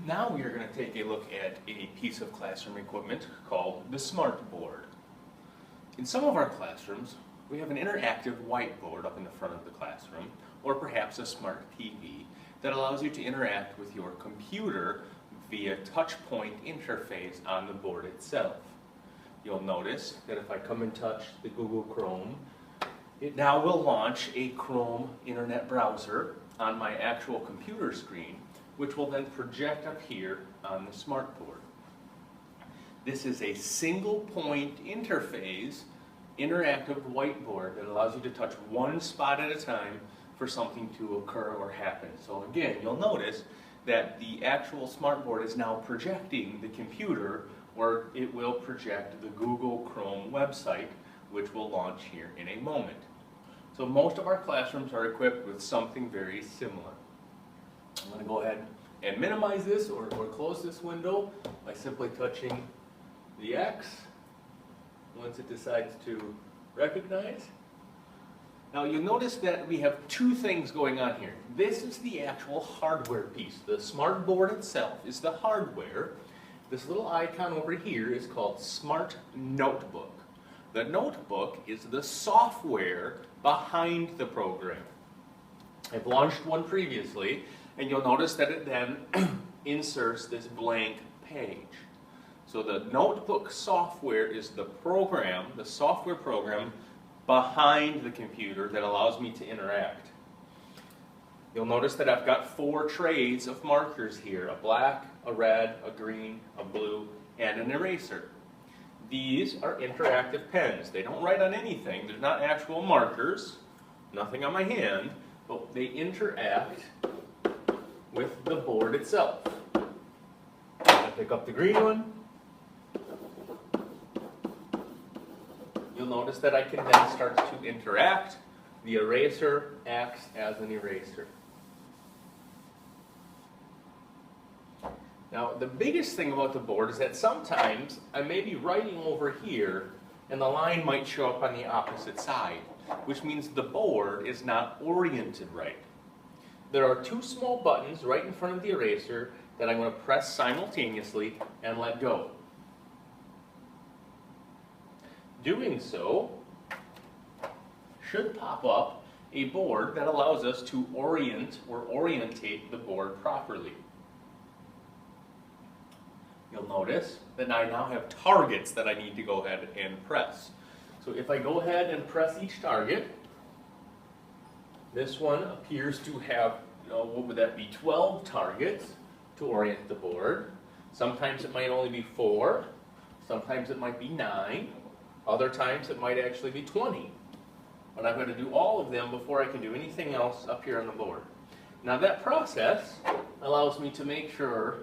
Now we are going to take a look at a piece of classroom equipment called the Smart Board. In some of our classrooms, we have an interactive whiteboard up in the front of the classroom, or perhaps a smart TV that allows you to interact with your computer via touchpoint interface on the board itself. You'll notice that if I come and touch the Google Chrome, it now will launch a Chrome internet browser on my actual computer screen, which will then project up here on the Smart Board. This is a single point interface interactive whiteboard that allows you to touch one spot at a time for something to occur or happen. So again, you'll notice that the actual Smart Board is now projecting the computer, or it will project the Google Chrome website, which will launch here in a moment. So most of our classrooms are equipped with something very similar. I'm going to go ahead and minimize this or close this window by simply touching the X once it decides to recognize. Now you'll notice that we have two things going on here. This is the actual hardware piece. The Smart Board itself is the hardware. This little icon over here is called Smart Notebook. The notebook is the software behind the program. I've launched one previously, and you'll notice that it then inserts this blank page. So the notebook software is the program, the software program behind the computer that allows me to interact. You'll notice that I've got 4 trays of markers here: a black, a red, a green, a blue, and an eraser. These are interactive pens. They don't write on anything. They're not actual markers, nothing on my hand, but they interact with the board itself. I pick up the green one. You'll notice that I can then start to interact. The eraser acts as an eraser. Now, the biggest thing about the board is that sometimes I may be writing over here and the line might show up on the opposite side, which means the board is not oriented right. There are 2 small buttons right in front of the eraser that I'm going to press simultaneously and let go. Doing so should pop up a board that allows us to orient or orientate the board properly. You'll notice that I now have targets that I need to go ahead and press. So if I go ahead and press each target, this one appears to have, what would that be, 12 targets to orient the board. Sometimes it might only be 4, sometimes it might be 9, other times it might actually be 20. But I'm going to do all of them before I can do anything else up here on the board. Now that process allows me to make sure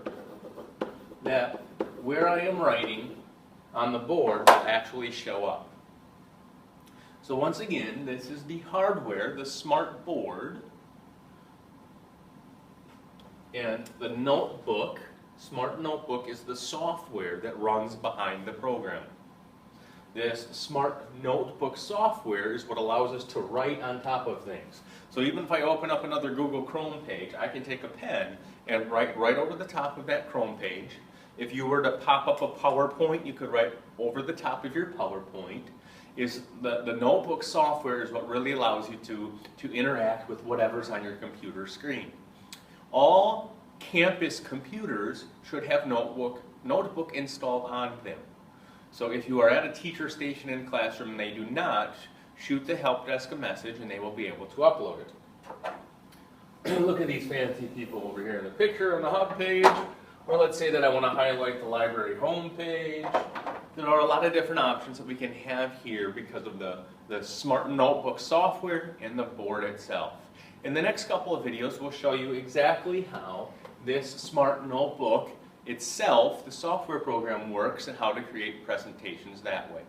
that where I am writing on the board will actually show up. So once again, this is the hardware, the Smart Board, and the notebook, Smart Notebook, is the software that runs behind the program. This Smart Notebook software is what allows us to write on top of things. So even if I open up another Google Chrome page, I can take a pen and write right over the top of that Chrome page. If you were to pop up a PowerPoint, you could write over the top of your PowerPoint. The notebook software is what really allows you to interact with whatever's on your computer screen. All campus computers should have notebook installed on them. So if you are at a teacher station in classroom and they do not, shoot the help desk a message and they will be able to upload it. Look at these fancy people over here in the picture on the hub page. Or let's say that I want to highlight the library home page. There are a lot of different options that we can have here because of the Smart Notebook software and the board itself. In the next couple of videos, we'll show you exactly how this Smart Notebook itself, the software program, works and how to create presentations that way.